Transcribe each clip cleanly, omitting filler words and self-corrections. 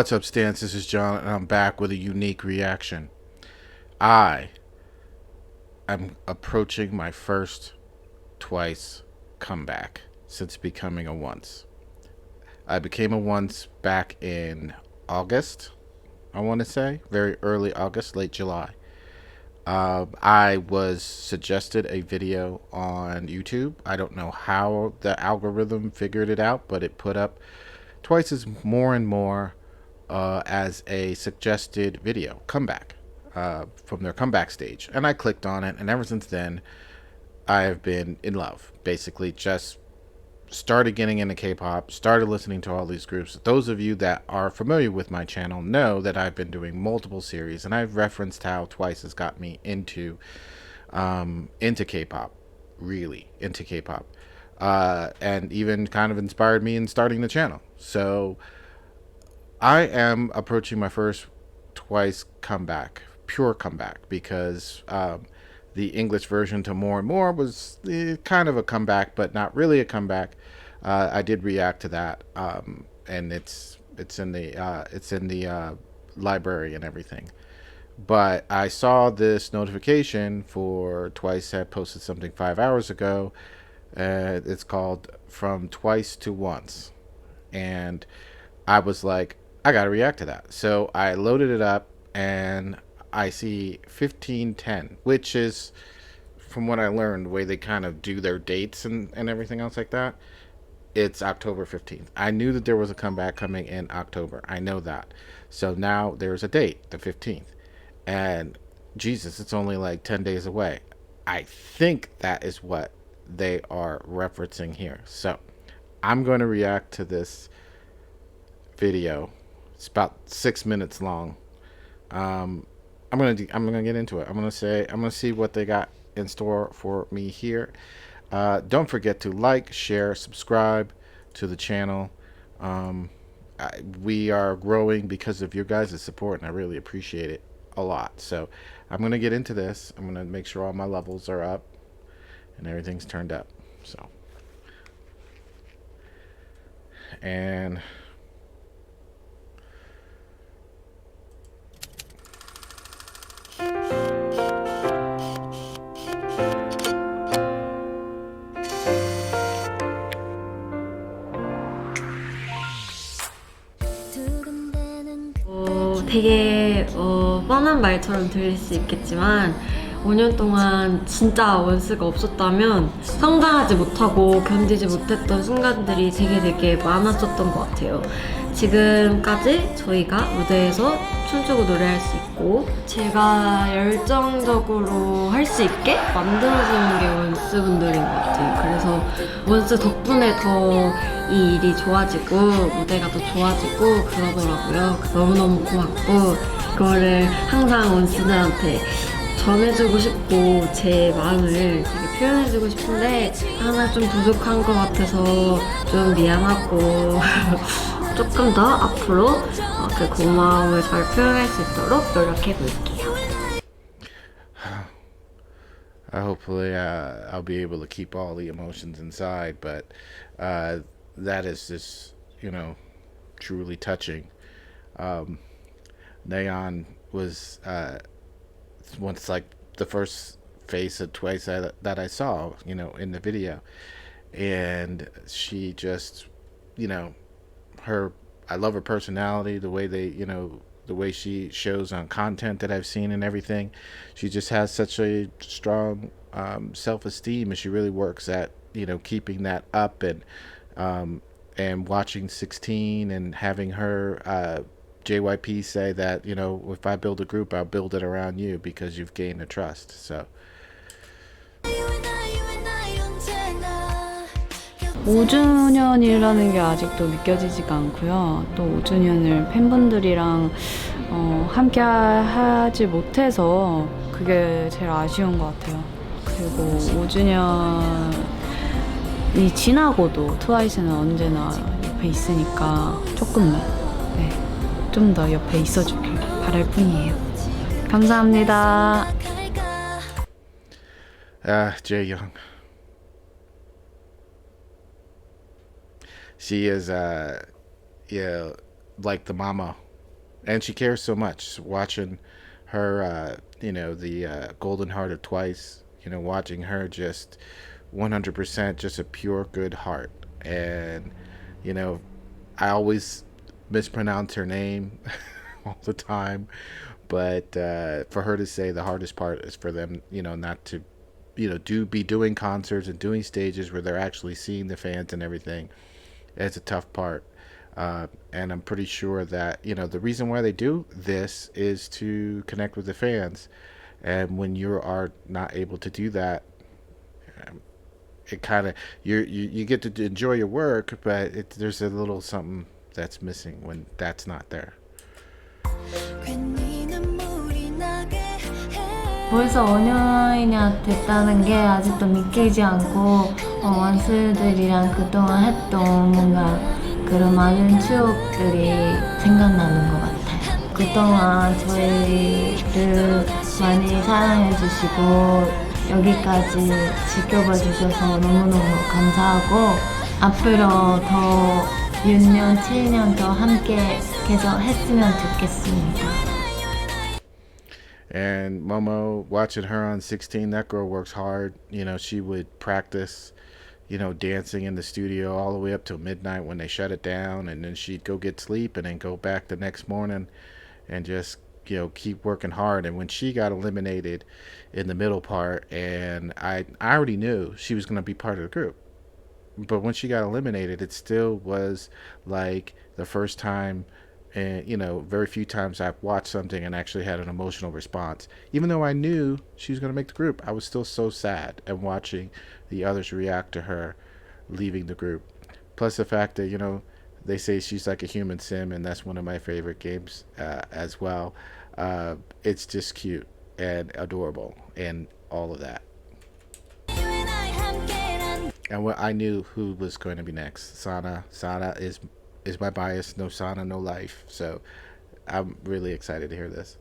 What's up, Stance? This is John, and I'm back with a unique reaction. I am approaching my first Twice comeback since becoming a once. I became a once back in August, I want to say, very early August, late July. I was suggested a video on YouTube. I don't know how the algorithm figured it out, but it put up Twice as more and more as a suggested video comeback from their comeback stage. And I clicked on it, and ever since then, I have been in love. Basically, just started getting into K-pop, started listening to all these groups. Those of you that are familiar with my channel know that I've been doing multiple series, and I've referenced how Twice has got me into K-pop, really into K-pop, and even kind of inspired me in starting the channel. So I am approaching my first Twice comeback, pure comeback, because the English version to More and More was kind of a comeback, but not really a comeback. I did react to that, and it's in the library and everything. But I saw this notification for Twice had posted something 5 hours ago. It's called From Twice to Once, and I was like, I gotta react to that. So I loaded it up, and I see 1510, which is, from what I learned, the way they kind of do their dates and everything else like that. It's October 15th. I knew that there was a comeback coming in October. I know that. So now there's a date, the 15th. And Jesus, it's only like 10 days away. I think that is what they are referencing here. So I'm going to react to this video. It's about 6 minutes long. I'm gonna get into it. I'm gonna see what they got in store for me here. Don't forget to like, share, subscribe to the channel. We are growing because of your guys' support, and I really appreciate it a lot. So I'm gonna get into this. I'm gonna make sure all my levels are up and everything's turned up. So, and 되게 뻔한 말처럼 들릴 수 있겠지만 5년 동안 진짜 원스가 없었다면 상상하지 못하고 견디지 못했던 순간들이 되게 많았었던 것 같아요. 지금까지 저희가 무대에서 춤추고 노래할 수 있고 제가 열정적으로 할 수 있게 만들어주는 게 원스분들인 것 같아요. 그래서 원스 덕분에 더 이 일이 좋아지고 무대가 더 좋아지고 그러더라고요. 너무너무 고맙고 그거를 항상 원스들한테 전해주고 싶고 제 마음을 되게 표현해주고 싶은데 항상 좀 부족한 것 같아서 좀 미안하고 조금 더 앞으로 그 고마움을 잘 표현할 수 있도록 노력해 볼게요. hopefully I'll be able to keep all the emotions inside, but that is just, truly touching. Nayeon was once like the first face of Twice that I saw, in the video. And she just, her, I love her personality, the way the way she shows on content that I've seen and everything. She just has such a strong self-esteem, and she really works at, keeping that up, and watching 16 and having her JYP say that, if I build a group, I'll build it around you because you've gained a trust. So 5주년이라는 게 아직도 믿겨지지가 않고요. 또 5주년을 팬분들이랑 함께 하지 못해서 그게 제일 아쉬운 것 같아요. 그리고 5주년이 지나고도 트와이스는 언제나 옆에 있으니까 조금만 좀 더 옆에 있어주길 바랄 뿐이에요. 감사합니다. Jaeyoung. She is, like the mama and she cares so much. Watching her, the Golden Heart of Twice, watching her just 100% just a pure good heart. And, you know, I always mispronounce her name all the time, but for her to say the hardest part is for them, not to, be doing concerts and doing stages where they're actually seeing the fans and everything. It's a tough part. And I'm pretty sure that, the reason why they do this is to connect with the fans. And when you are not able to do that, it kind of, you get to enjoy your work, but there's a little something that's missing when that's not there. 벌써 5년이나 됐다는 게 아직도 믿기지 않고 원스들이랑 그동안 했던 뭔가 그런 많은 추억들이 생각나는 것 같아요. 그동안 저희를 많이 사랑해주시고 여기까지 지켜봐 주셔서 너무너무 감사하고 앞으로 더 6년, 7년 더 함께 계속 했으면 좋겠습니다. And Momo, watching her on 16, that girl works hard. She would practice, dancing in the studio all the way up till midnight when they shut it down. And then she'd go get sleep and then go back the next morning and just, keep working hard. And when she got eliminated in the middle part, and I already knew she was going to be part of the group. But when she got eliminated, it still was like the first time, and very few times I've watched something and actually had an emotional response. Even though I knew she was going to make the group, I was still so sad and watching the others react to her leaving the group. Plus the fact that they say she's like a human sim, and that's one of my favorite games as well. It's just cute and adorable and all of that. And I knew who was going to be next. Sana is my bias. No Sana, no life. So I'm really excited to hear this.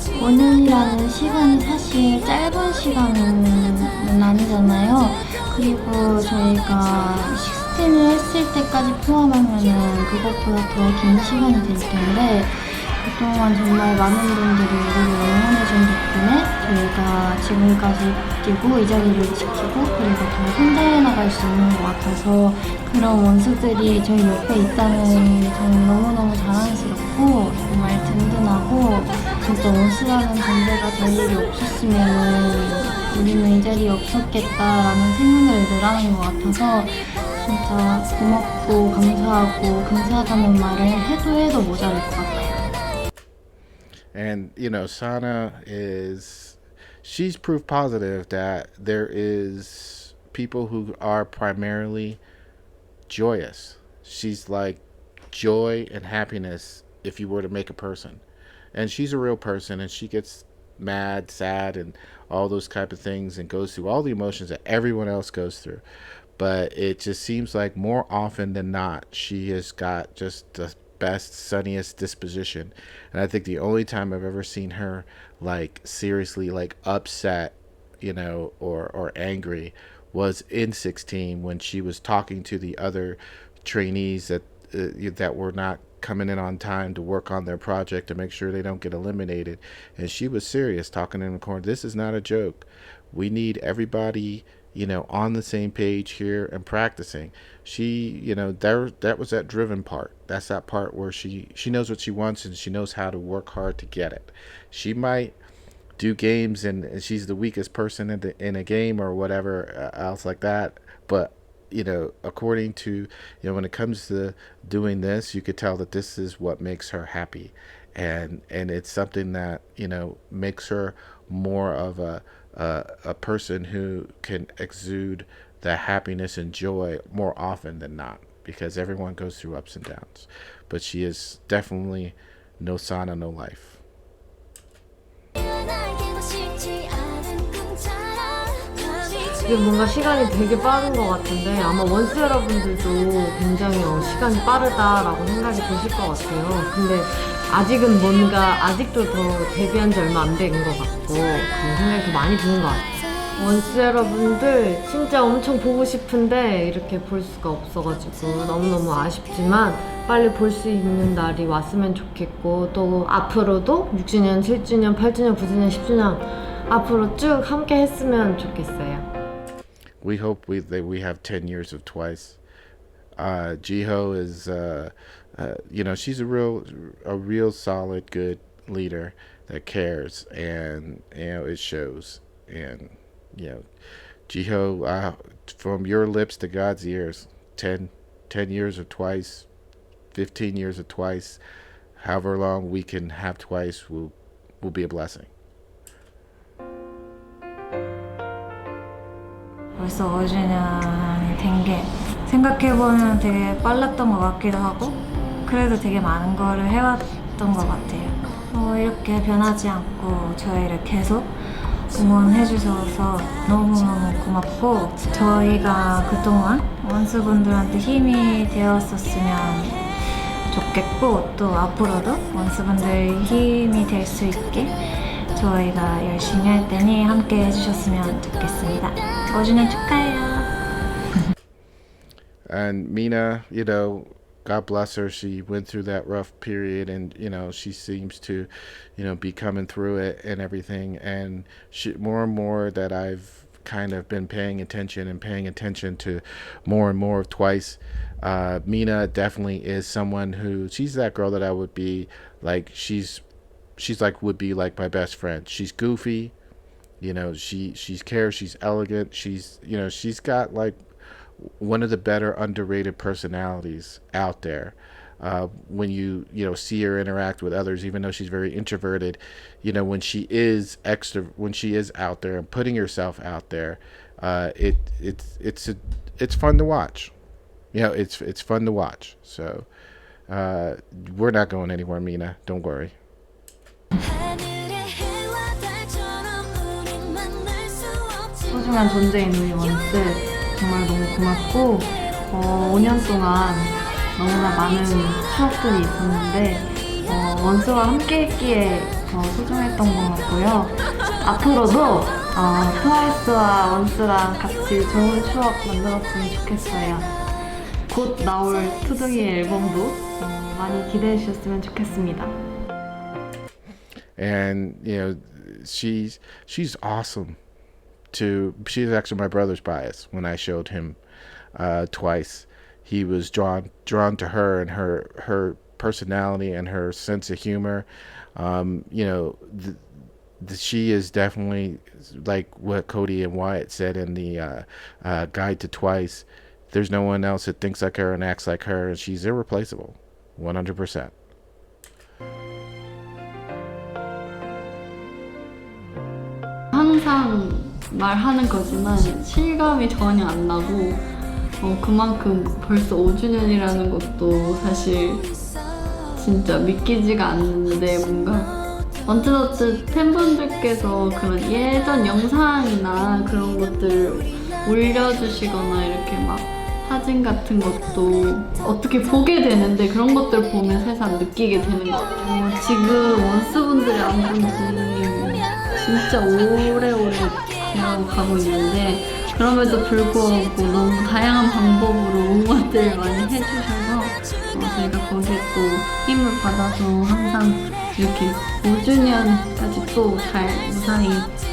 5년이라는 시간이 사실 짧은 시간은 아니잖아요. 그리고 저희가 16을 했을 때까지 포함하면은 그것보다 더 긴 시간이 될 텐데 그동안 정말 많은 분들이 우리를 응원해준 덕분에 저희가 지금까지 뛰고 이 자리를 지키고 그리고 더 성장해 나갈 수 있는 것 같아서 그런 원수들이 저희 옆에 있다는 저는 너무너무 자랑스럽고 정말 든든하고 진짜 원수라는 존재가 저희에게 없었으면 우리는 이 자리에 없었겠다라는 생각을 늘 하는 것 같아서 진짜 고맙고 감사하고 감사하다는 말을 해도 모자랄 것 같아요. And Sana she's proof positive that there is people who are primarily joyous. She's like joy and happiness if you were to make a person. And she's a real person, and she gets mad, sad, and all those type of things and goes through all the emotions that everyone else goes through. But it just seems like more often than not, she has got just the best, sunniest disposition. And I think the only time I've ever seen her like seriously like upset, or angry was in 16 when she was talking to the other trainees that were not coming in on time to work on their project to make sure they don't get eliminated. And she was serious, talking in the corner. This is not a joke. We need everybody on the same page here and practicing. She, that was that driven part. That's that part where she knows what she wants and she knows how to work hard to get it. She might do games and she's the weakest person in a game or whatever else like that. But, according to, when it comes to doing this, you could tell that this is what makes her happy. And it's something that, makes her more of a person who can exude the happiness and joy more often than not, because everyone goes through ups and downs. But she is definitely no Sana, no life. 지금 뭔가 시간이 되게 빠른 것 같은데 아마 원스 여러분들도 굉장히 시간이 빠르다라고 생각이 드실 것 같아요. 근데 아직은 뭔가 아직도 더 데뷔한 지 얼마 안 된 것 같고 그런 생각이 더 많이 드는 것 같아요. 원스 여러분들 진짜 엄청 보고 싶은데 이렇게 볼 수가 없어가지고 너무너무 아쉽지만 빨리 볼 수 있는 날이 왔으면 좋겠고 또 앞으로도 6주년, 7주년, 8주년, 9주년, 10주년 앞으로 쭉 함께 했으면 좋겠어요. We hope that we have 10 years of Twice. Jiho is, she's a real solid, good leader that cares, and it shows. And Jiho, from your lips to God's ears, 10 years of Twice, 15 years of Twice, however long we can have Twice will be a blessing. 벌써 5주년이 된 게 생각해보면 되게 빨랐던 것 같기도 하고 그래도 되게 많은 거를 해왔던 것 같아요. 이렇게 변하지 않고 저희를 계속 응원해주셔서 너무너무 고맙고 저희가 그동안 원수분들한테 힘이 되었었으면 좋겠고 또 앞으로도 원수분들 힘이 될 수 있게 저희가 열심히 할 테니 함께 해주셨으면 좋겠습니다. 5주년 축하해요. And Mina, God bless her. She went through that rough period, and she seems to, be coming through it and everything. And more and more that I've kind of been paying attention to more and more of Twice. Mina definitely is someone who she's that girl that I would be like. She's like would be like my best friend. She's goofy, she's cares. She's elegant. She's got like one of the better underrated personalities out there. When you see her interact with others, even though she's very introverted, when she is out there and putting herself out there, it's fun to watch. It's fun to watch. So we're not going anywhere, Mina. Don't worry. 소중한 존재인 우리 원스 정말 너무 고맙고 5년 동안 너무나 많은 추억들이 있었는데 원스와 함께 했기에 더 소중했던 것 같고요. 앞으로도 트와이스와 원스랑 같이 좋은 추억 만들었으면 좋겠어요. 곧 나올 투둥이 앨범도 많이 기대해 주셨으면 좋겠습니다. And she's awesome. She's actually my brother's bias. When I showed him Twice, he was drawn to her and her personality and her sense of humor. She is definitely like what Cody and Wyatt said in the Guide to Twice. There's no one else that thinks like her and acts like her, and she's irreplaceable, 100%. 항상 말하는 거지만 실감이 전혀 안 나고 그만큼 벌써 5주년이라는 것도 사실 진짜 믿기지가 않는데 뭔가 언뜻어뜻 팬분들께서 그런 예전 영상이나 그런 것들을 올려주시거나 이렇게 막 사진 같은 것도 어떻게 보게 되는데 그런 것들 보면 세상 느끼게 되는 것 같아요. 지금 원스분들이 안 본지 진짜 오래오래 되어가고 있는데 그럼에도 불구하고 너무 다양한 방법으로 응원들을 많이 해주셔서 저희가 거기에 또 힘을 받아서 항상 이렇게 5주년까지 또 잘 무사히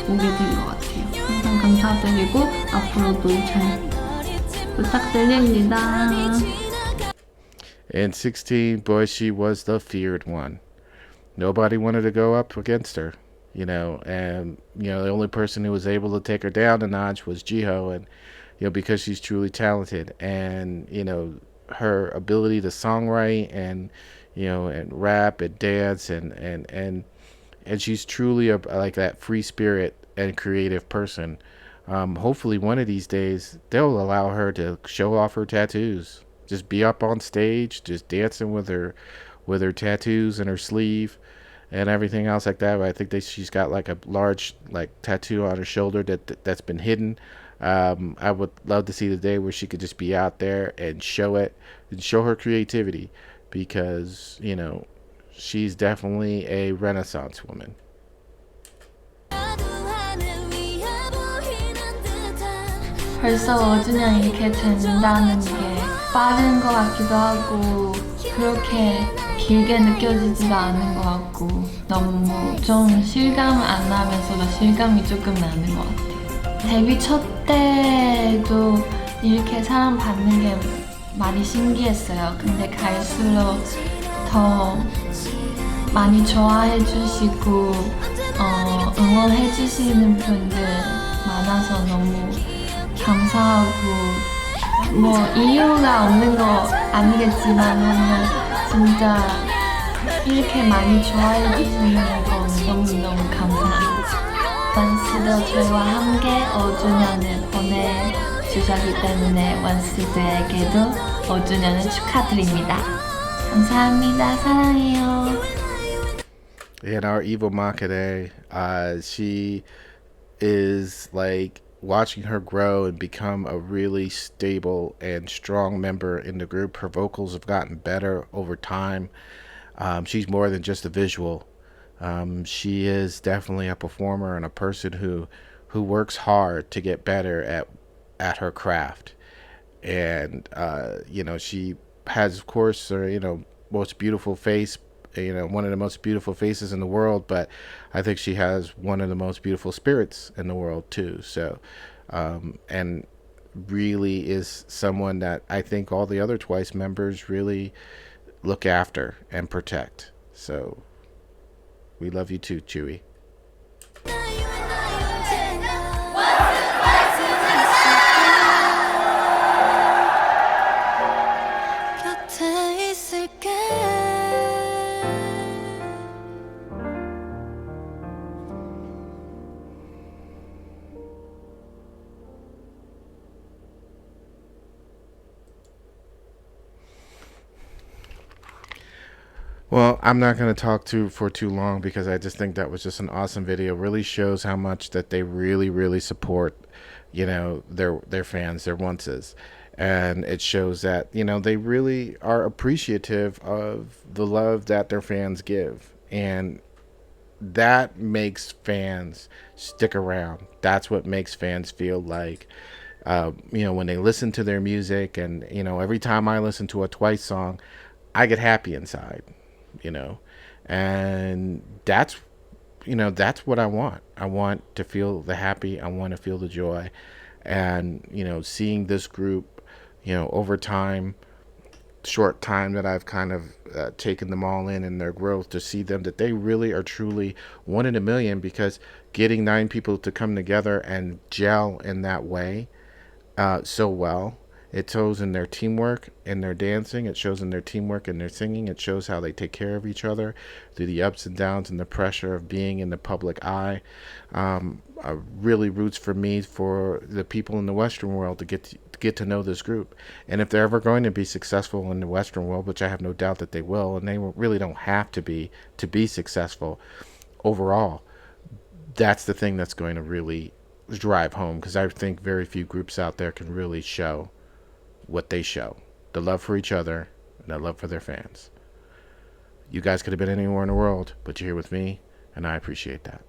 오게 된 것 같아요. 항상 감사드리고 앞으로도 잘 부탁드립니다. In 16, boy, she was the feared one. Nobody wanted to go up against her. And the only person who was able to take her down a notch was Jiho, and because she's truly talented, and her ability to songwrite and and rap and dance and she's truly like that free spirit and creative person. Hopefully one of these days they'll allow her to show off her tattoos, just be up on stage, just dancing with her tattoos in her sleeve and everything else like that. But I think that she's got like a large tattoo on her shoulder that's been hidden. I would love to see the day where she could just be out there and show it and show her creativity, because she's definitely a Renaissance woman. 벌써 5주년 이렇게 된다는 게 빠른 것 같기도 하고 그렇게 길게 느껴지지가 않은 것 같고 너무 좀 실감 안 나면서도 실감이 조금 나는 것 같아요. 데뷔 첫 때도 이렇게 사랑 받는 게 많이 신기했어요. 근데 갈수록 더 많이 좋아해 주시고 응원해 주시는 분들 많아서 너무 감사하고 뭐 이유가 없는 거 아니겠지만 진짜 이렇게 많이 좋아해 주시는 건 너무너무 감사합니다. 원스도 저희와 함께 5주년을 보내주셨기 때문에 원스들에게도 5주년을 축하드립니다. 감사합니다. 사랑해요. And our Evil Makere, she is like watching her grow and become a really stable and strong member in the group. Her vocals have gotten better over time. She's more than just a visual. She is definitely a performer and a person who works hard to get better at her craft. And she has, of course, most beautiful face, one of the most beautiful faces in the world, but I think she has one of the most beautiful spirits in the world too. So and really is someone that I think all the other Twice members really look after and protect. So we love you too, Chewy. Well, I'm not going to talk for too long because I just think that was just an awesome video. Really shows how much that they really, really support, their fans, their onces. And it shows that, they really are appreciative of the love that their fans give. And that makes fans stick around. That's what makes fans feel like, when they listen to their music and, every time I listen to a Twice song, I get happy inside. And that's what I want. I want to feel the happy. I want to feel the joy. And, seeing this group, over time, short time that I've kind of taken them all in their growth, to see them that they really are truly one in a million, because getting 9 people to come together and gel in that way so well, it shows in their teamwork, in their dancing. It shows in their teamwork and their singing. It shows how they take care of each other through the ups and downs and the pressure of being in the public eye. Really roots for me for the people in the Western world to get to know this group. And if they're ever going to be successful in the Western world, which I have no doubt that they will, and they really don't have to be successful overall, that's the thing that's going to really drive home, because I think very few groups out there can really show what they show, the love for each other and the love for their fans. You guys could have been anywhere in the world, but you're here with me, and I appreciate that.